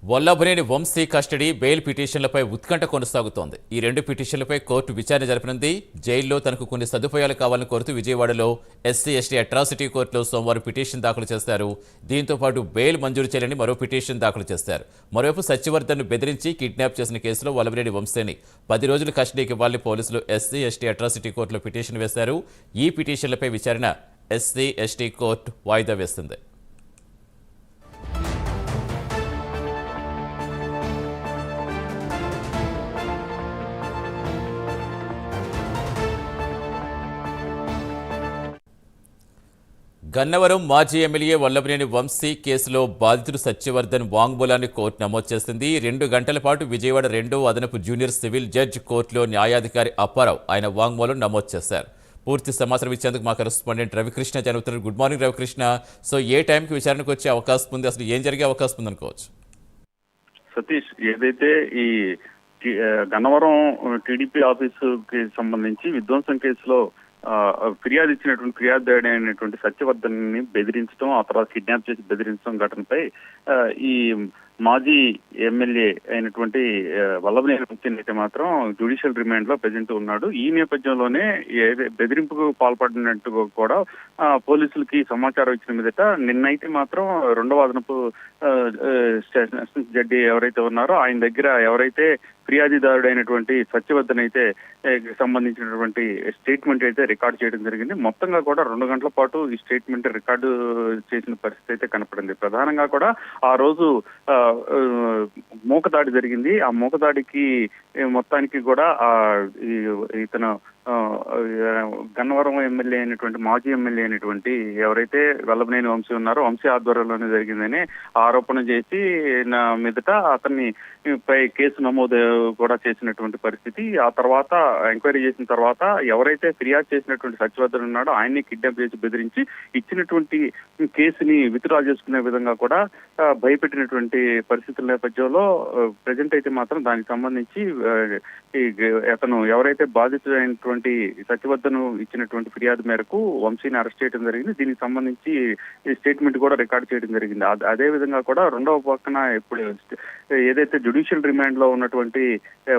Vallabhaneni Vamsi custody bail పిటిషన్లపై ఉత్కంఠ కొనసాగుతోంది. ఈ రెండు పిటిషన్లపై కోర్టు విచారణ జరపనుంది. జైల్లో తనకు కొన్ని సదుపాయాలు కావాలని కోరుతూ విజయవాడలో ఎస్సీ/ఎస్టీ అట్రాసిటీ కోర్టులో సోమవారం పిటిషన్ దాఖలు చేశారు. దీంతో పాటు బెయిల్ మంజూరు చేయాలని మరో పిటిషన్ దాఖలు చేశారు. మరోవైపు సత్యవర్ధన్ను బెదిరించి కిడ్నాప్ చేసిన కేసులో వల్లభనేని వంశీని 10 రోజులు కస్టడీకి ఇవ్వాలని పోలీసులు ఎస్సీ/ఎస్టీ అట్రాసిటీ కోర్టులో పిటిషన్ వేశారు. ఈ పిటిషన్లపై విచారణ ఎస్సీ/ఎస్టీ కోర్టు వాయిదా వేస్తుంది. గన్నవరం మాజీ ఎమ్మెల్యే వల్లభనేని వంశీ కేసులో బాధితుడు సత్యవర్ధన్ వాంగ్మూలాన్ని కోర్టు నమోదు చేసింది. 2 గంటల పాటు విజయవాడ 2వ అదనపు జూనియర్ సివిల్ జడ్జి కోర్టులో న్యాయాధికారి అప్పారావు ఆయన వాంగ్మూలం నమోదు చేశారు. పూర్తి సమాచారం ఇచ్చేందుకు మా కరెస్పాండెంట్ రవికృష్ణ జరుగుతున్నారు. Good morning Ravikrishna. సో ఏ టైంకి విచారణకు వచ్చే అవకాశం ఉంది, అసలు ఏం జరిగే అవకాశం ఉంది అనుకోవచ్చు? సతీష్, ఏదైతే ఈ గన్నవరం టీడీపీ ఆఫీసుకి సంబంధించి విధ్వంసం కేసులో ఫిర్యాదు ఇచ్చినటువంటి ఫిర్యాదుదారుడు అయినటువంటి సత్యవర్ధన్ ని బెదిరించడం, ఆ తర్వాత కిడ్నాప్ చేసి బెదిరించడం ఘటనపై ఈ మాజీ ఎమ్మెల్యే అయినటువంటి వల్లభనేని వంశీ అయితే మాత్రం జ్యుడిషియల్ రిమాండ్ లో ప్రెజెంట్ ఉన్నాడు. ఈ నేపథ్యంలోనే బెదిరింపుకు పాల్పడినట్టు కూడా పోలీసులకి సమాచారం ఇచ్చిన మీదట నిన్నైతే మాత్రం 2వ అదనపు స్టేషన్ జడ్జి ఎవరైతే ఉన్నారో ఆయన దగ్గర ఎవరైతే ఫిర్యాదుదారుడు అయినటువంటి సత్యవర్ధన్ అయితే సంబంధించినటువంటి స్టేట్మెంట్ అయితే రికార్డు చేయడం జరిగింది. మొత్తంగా కూడా 2 గంటల పాటు ఈ స్టేట్మెంట్ రికార్డు చేసిన పరిస్థితి అయితే కనపడింది. ప్రధానంగా కూడా ఆ రోజు మూకదాడి జరిగింది. ఆ మూకదాడికి మొత్తానికి కూడా ఇతను గన్నవరం ఎమ్మెల్యే అయినటువంటి మాజీ ఎమ్మెల్యే అయినటువంటి ఎవరైతే వల్లభనేని వంశీ ఉన్నారో వంశీ ఆధ్వర్యంలోనే జరిగిందని ఆరోపణ చేసి నా మీదట అతన్ని పై కేసు నమోదు కూడా చేసినటువంటి పరిస్థితి. ఆ తర్వాత ఎంక్వైరీ చేసిన తర్వాత ఎవరైతే ఫిర్యాదు చేసినటువంటి సత్యవర్ధన్ ఉన్నాడో ఆయన్ని కిడ్నాప్ చేసి బెదిరించి ఇచ్చినటువంటి కేసుని విత్డ్రా చేసుకునే విధంగా కూడా భయపెట్టినటువంటి పరిస్థితుల నేపథ్యంలో ప్రజెంట్ అయితే మాత్రం దానికి సంబంధించి అతను ఎవరైతే బాధితుడైనటువంటి సత్యవర్ధన్ ఇచ్చినటువంటి ఫిర్యాదు మేరకు వంశీని అరెస్ట్ చేయడం జరిగింది. దీనికి సంబంధించి స్టేట్మెంట్ కూడా రికార్డ్ చేయడం జరిగింది. అదే విధంగా కూడా 2వ పక్కన ఇప్పుడు ఏదైతే జ్యుడిషియల్ రిమాండ్ లో ఉన్నటువంటి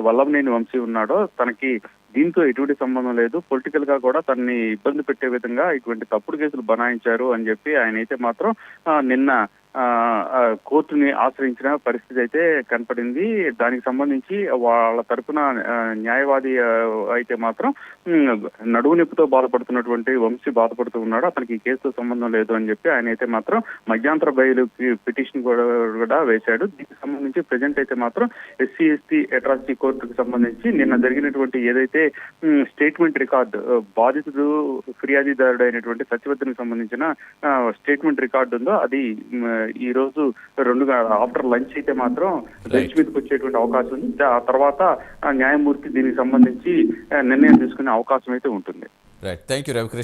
వల్లభనేని వంశీ ఉన్నాడో తనకి దీంతో ఎటువంటి సంబంధం లేదు, పొలిటికల్ గా కూడా తనని ఇబ్బంది పెట్టే విధంగా ఇటువంటి తప్పుడు కేసులు బనాయించారు అని చెప్పి ఆయన అయితే మాత్రం నిన్న కోర్టుని ఆశ్రయించిన పరిస్థితి అయితే కనపడింది. దానికి సంబంధించి వాళ్ళ తరపున న్యాయవాది అయితే మాత్రం నడువు నొప్పితో బాధపడుతున్నటువంటి వంశీ బాధపడుతూ ఉన్నాడు, అతనికి ఈ కేసుతో సంబంధం లేదు అని చెప్పి ఆయన అయితే మాత్రం మధ్యంతర బెయిల్ పిటిషన్ కూడా వేశాడు. దీనికి సంబంధించి ప్రజెంట్ అయితే మాత్రం ఎస్సీ/ఎస్టీ అట్రాసిటీ కోర్టుకు సంబంధించి నిన్న జరిగినటువంటి ఏదైతే స్టేట్మెంట్ రికార్డు బాధితుడు ఫిర్యాదుదారుడు అయినటువంటి సత్యవర్ధన్కి సంబంధించిన స్టేట్మెంట్ రికార్డు ఉందో అది ఈ రోజు ఆఫ్టర్ లంచ్ అయితే మాత్రం బెంచ్ మీదకి వచ్చేటువంటి అవకాశం ఉంది. ఆ తర్వాత న్యాయమూర్తి దీనికి సంబంధించి నిర్ణయం తీసుకునే అవకాశం అయితే ఉంటుంది. Right, thank you Ravikrishna.